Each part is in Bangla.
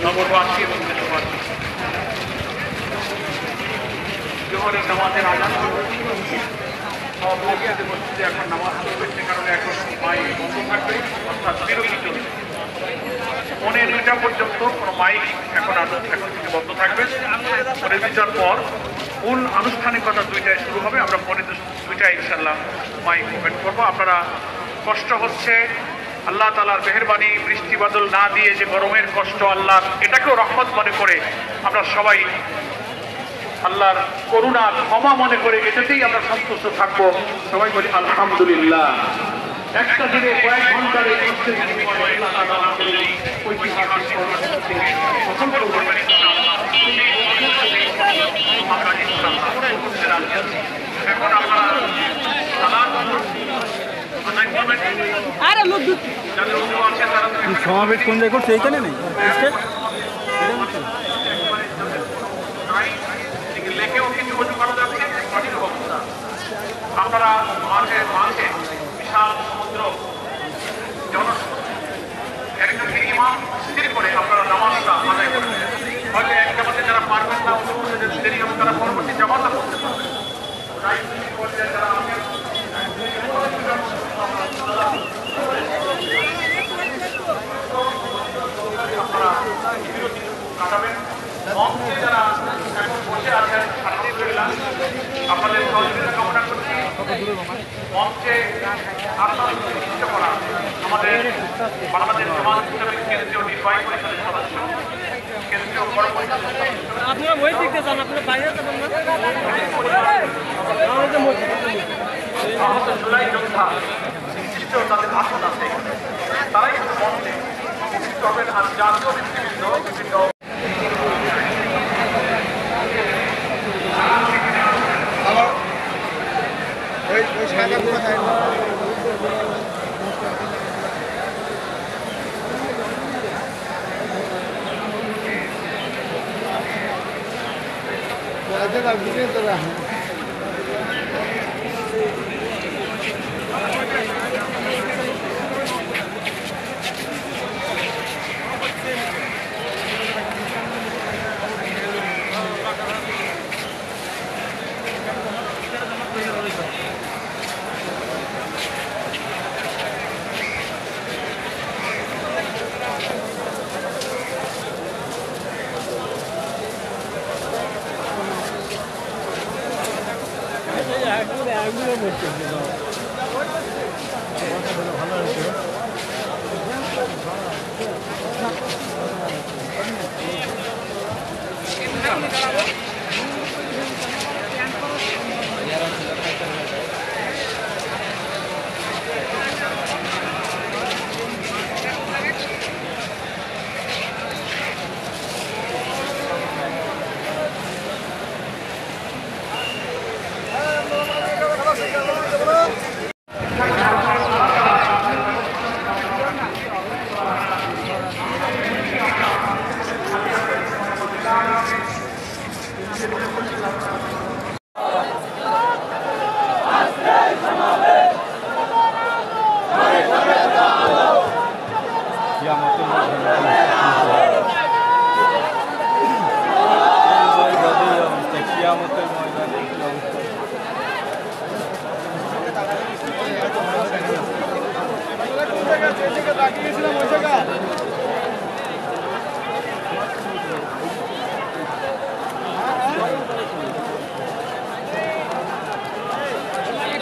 নগরবাসী এবং দেশবাসী জোহরের নামাজের আজান সব মসজিদে মসজিদে এখন নামাজ পড়বে, সে কারণে এখন মাইক বন্ধ থাকবে, অর্থাৎ বিরতি চলবে। 9:30টা পর্যন্ত কোনো মাইক এখন থেকে বন্ধ থাকবে। 9:30টার পর মূল আনুষ্ঠানিকতা 2টায় শুরু হবে। আমরা 2টায় ইনশাল্লাহ মাইক ওপেন করবো। আপনারা কষ্ট হচ্ছে, আল্লাহ তাআলার মেহেরবানি, বৃষ্টি বাদল না দিয়ে যে গরমের কষ্ট, আল্লাহ এটাকেও রহমত মনে করে আমরা সবাই আল্লাহর করুণা ক্ষমা মনে করে এটাতেই আমরা সন্তুষ্ট থাকবো। সবাই বলি আলহামদুলিল্লাহ। একটা দিনে কয়েক ঘন্টার এই সমাবেশ কোন জায়গায় করছে? এইখানে নেই লেখেও কিছু কিছু করা যাচ্ছে। আপনারা মাঝে মাঝে বিশাল সমুদ্র একজনকে ইমাম স্থির করে আপনারা নামাজটা আদায় করবেন। হয়তো এক জামাতে যারা পারবেন না, দেরি হবে, তারা পরবর্তী জামাতা করতে পারবেন। আপনারা বিরতি কাটাবেন। মঞ্চে যারা এখন বসে আছেন, আলহামদুলিল্লাহ আপনাদের সহযোগিতা কামনা করছি। মঞ্চে আপনাদের প্রতিষ্ঠা করা আমাদের বাংলাদেশ সমাজ ইসলামিক কেন্দ্রীয় নির্বাহী পরিষদের সদস্য, কেন্দ্রীয় বড় পরিষদের সদস্য, আপনারা বই দেখতে চান, আপনারা বাইরে যাবেন না। আহত জুলাই যোদ্ধা বিশিষ্ট তাদের আসন আছে, তারাই মঞ্চে উপস্থিত হবেন। আর জাতীয় নেতৃবৃন্দ বিভিন্ন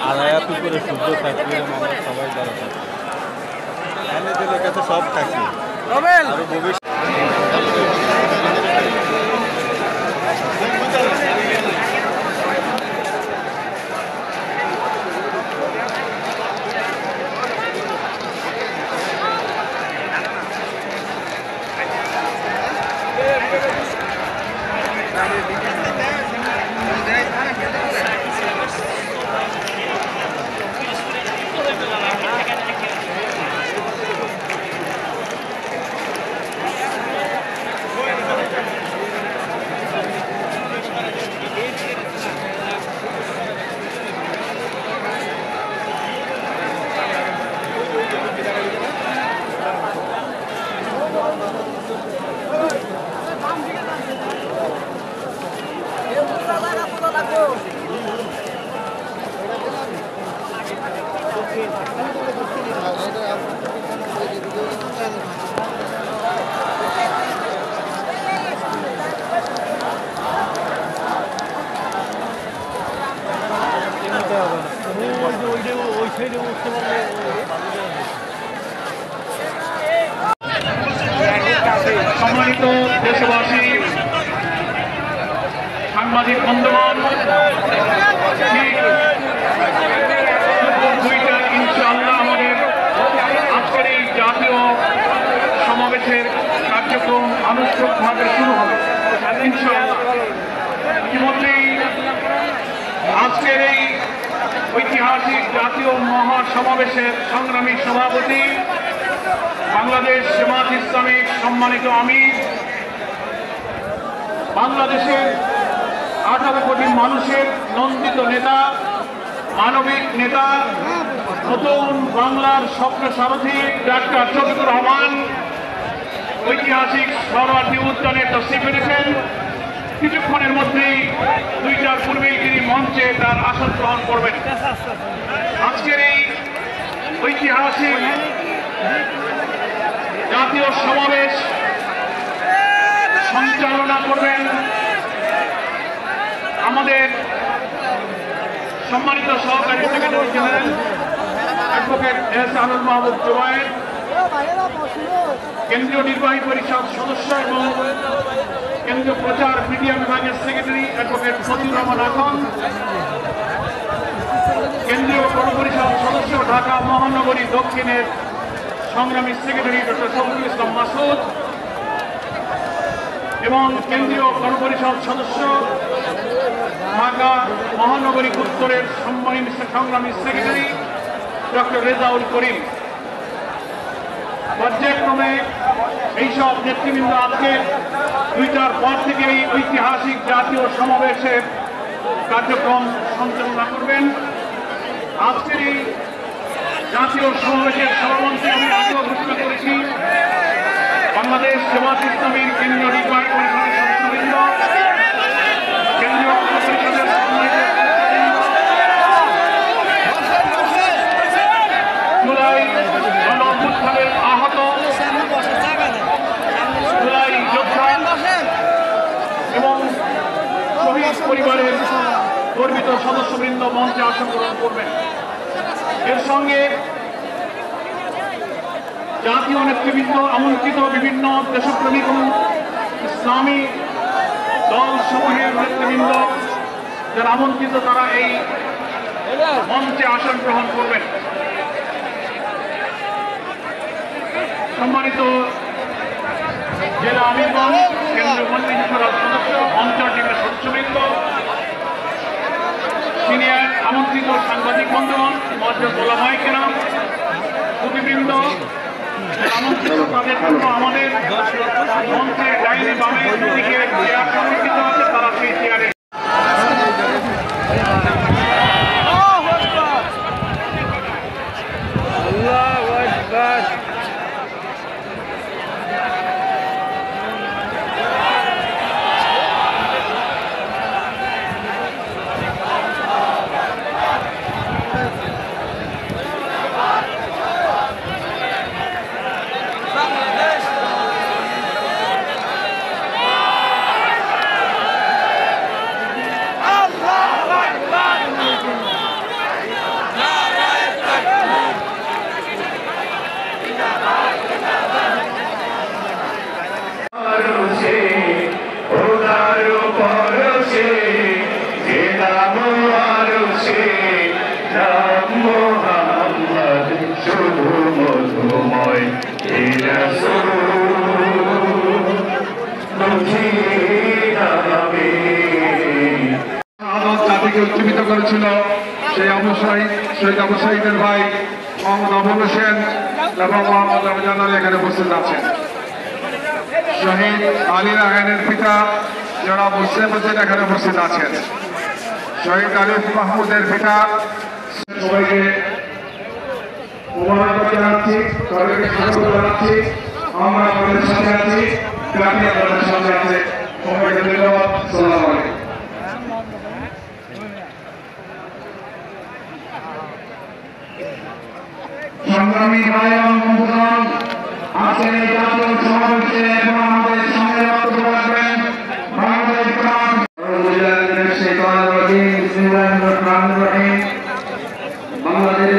আড়াইয়াত উপরে সূর্য থাকলে আমরা সবাই দ্বারা থাকি, এনে কাছে সব থাকি। আরো ভবিষ্যৎ সম্মানিত দেশবাসী, সাংবাদিক বন্ধুগণ, ঠিক দুইটা ইনশাআল্লাহ আমাদের আজকের এই জাতীয় সমাবেশের কার্যক্রম আনুষ্ঠানিকভাবে শুরু হবে ইনশাআল্লাহ। ইতিমধ্যেই আজকের এই ঐতিহাসিক জাতীয় মহাসমাবেশের সংগ্রামী সভাপতি, বাংলাদেশ জামাত ইসলামীর সম্মানিত আমির, বাংলাদেশের 18 কোটি মানুষের নন্দিত নেতা, মানবিক নেতা, নতুন বাংলার স্বপ্ন সারথী ডাক্তার শফিকুর রহমান ঐতিহাসিক সরোয়ার্দী উদ্যানে তশরিফ এনেছেন। কিছুক্ষণের মধ্যেই 2টার পূর্বেই তিনি মঞ্চে তার আসন গ্রহণ করবেন। আজকের এই ঐতিহাসিক জাতীয় সমাবেশ সঞ্চালনা করবেন আমাদের সম্মানিত সহকারী secretary general advocate Ehsanul Mahmud Zubair, কেন্দ্রীয় নির্বাহী পরিষদ সদস্য এবং কেন্দ্রীয় প্রচার মিডিয়া বিভাগের সেক্রেটারি অ্যাডভোকেট ফজলুর রহমান আখন, কেন্দ্রীয় গণপরিষদ সদস্য ঢাকা মহানগরী দক্ষিণের সংগ্রামী সেক্রেটারি ডক্টর শফিকুল ইসলাম মাসুদ এবং কেন্দ্রীয় গণপরিষদ সদস্য ঢাকা মহানগরী উত্তরের সংগ্রামী সেক্রেটারি ডক্টর রেজাউল করিম। পর্যায়ক্রমে এইসব নেতৃবৃন্দ আজকে 2টার পর থেকে এই ঐতিহাসিক জাতীয় সমাবেশের কার্যক্রম সঞ্চালনা করবেন। আজকের এই জাতীয় সমাবেশের সভামঞ্চে আমি আগেও ঘোষণা করেছি, বাংলাদেশ জামাত ইসলামীর কেন্দ্রীয় নির্বাহী পরিষদের সদস্যবৃন্দ, কেন্দ্রীয় পরিষদের জুলাই গণঅভ্যুত্থানের আহত জুলাই যোদ্ধা এবং শহীদ পরিবারের গর্বিত সদস্যবৃন্দ মঞ্চে আসন গ্রহণ করবেন। এর সঙ্গে জাতীয় নেতৃবৃন্দ আমন্ত্রিত বিভিন্ন দেশপ্রেমিক ও ইসলামী দল সমূহের নেতৃবৃন্দ যারা আমন্ত্রিত তারা এই মঞ্চে আসন গ্রহণ করবেন। সম্মানিত জেলা আমিরগণ, কেন্দ্রীয় মন্ত্রী পরিষদ সদস্য, অঞ্চল টিমের সদস্যবৃন্দ, সিনিয়র আমন্ত্রিত সাংবাদিক বন্ধুগণ, মসজিদ ওলামায়ে কেরাম, সুফিবৃন্দ আমন্ত্রিত, তাদের জন্য আমাদের মঞ্চে ডাইনি বামে দুদিকে চেয়ার সংরক্ষিত আছে, তারা সেই চেয়ারে জাতিকে উজ্জীবিত করেছিল সেই শহীদ আবু সাঈদের ভাই মোহাম্মদ আবুল হোসেন এবং মোহাম্মদ রমজান আলী এখানে উপস্থিত আছেন। শহীদ আলী রায়হানের পিতা জনাব মুসলিম হোসেন এখানে উপস্থিত আছেন। শহীদ আলিফ মাহমুদের পিতা। সবাইকে মোবারকবাদ জানাচ্ছি, সবাইকে স্বাগত জানাচ্ছি। আমরা আপনাদের সাথে আছি, জাতি আপনাদের সাথে আছে। সবাইকে ধন্যবাদ। আসসালামু আলাইকুম। সংগ্রামী ভাই এবং বন্ধুগণ, আজকের এই জাতীয় সমাবেশে এবং আমাদের সঙ্গে বক্তব্য রাখবেন বাংলাদেশ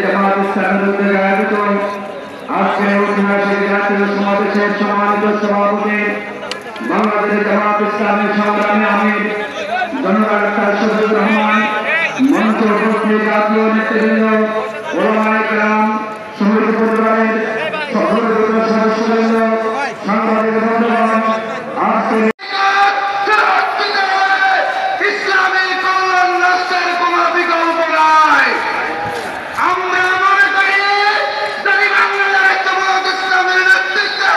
জামাত ইসলামীর উদ্যোগে আয়োজিত আজকের ঐতিহাসিক জাতীয় সমাবেশের সম্মানিত সভাপতি বাংলাদেশ জামাত ইসলামের সংগ্রামী আমির জনতা ডাক্তার শফিকুর রহমান, মঞ্চ উপস্থিত জাতীয় নেতৃবৃন্দ, ওলামায়ে কেরাম, শহীদ পরিবারের সকল সদস্যবৃন্দ, সাংবাদিক বন্ধুগণ, আজকে ইসলামী কল্যাণ রাষ্ট্রের কোন বিকল্প নাই। আমরা মনে করি যদি বাংলাদেশ জামাত ইসলামের নেতৃত্বে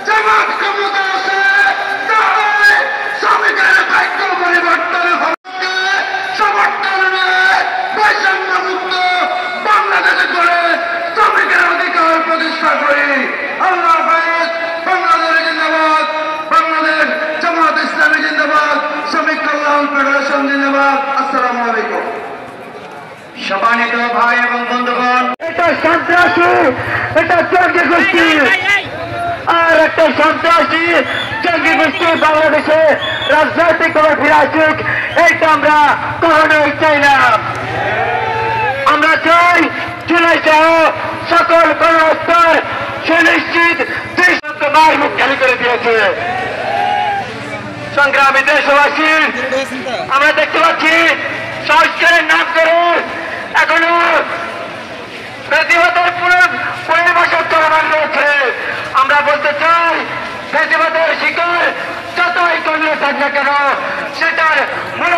জামাত ক্ষমতা আসে তাহলে শ্রমিকের ভাগ্য পরিবর্তন হবে। সমর্থন নিয়ে বৈষম্য মুক্ত বাংলাদেশে করে শ্রমিকের অধিকার প্রতিষ্ঠা করি। আল্লাহ হাফেজ। বাংলাদেশ জিন্দাবাদ, বাংলাদেশ জামাত ইসলামী জিন্দাবাদ, শ্রমিক কল্যাণ ফেডারেশন জিন্দাবাদ। আসসালামু আলাইকুম। সম্মানিত ভাই এবং বন্ধুগণ, এটা সন্ত্রাসী, এটা জঙ্গি গোষ্ঠী, আর একটা সন্ত্রাসী জঙ্গি গোষ্ঠী বাংলাদেশে রাজনৈতিক ভাবে ফিরে আসুক, এইটা আমরা কখনোই চাই না। আমরা চাই জুলাই সহ সকল গণহত্যার সুনিশ্চিত দেশমার মুখ খালি করে দিয়েছে। সংগ্রামী দেশবাসী, আমরা দেখতে পাচ্ছি সংস্কারের নাম করে এখনো প্রতিবাদের পরিবেশন চলমান রয়েছে। আমরা বলতে চাই প্রতিবাদের শিকার যতই করলে থাক না কেন সেটার মূল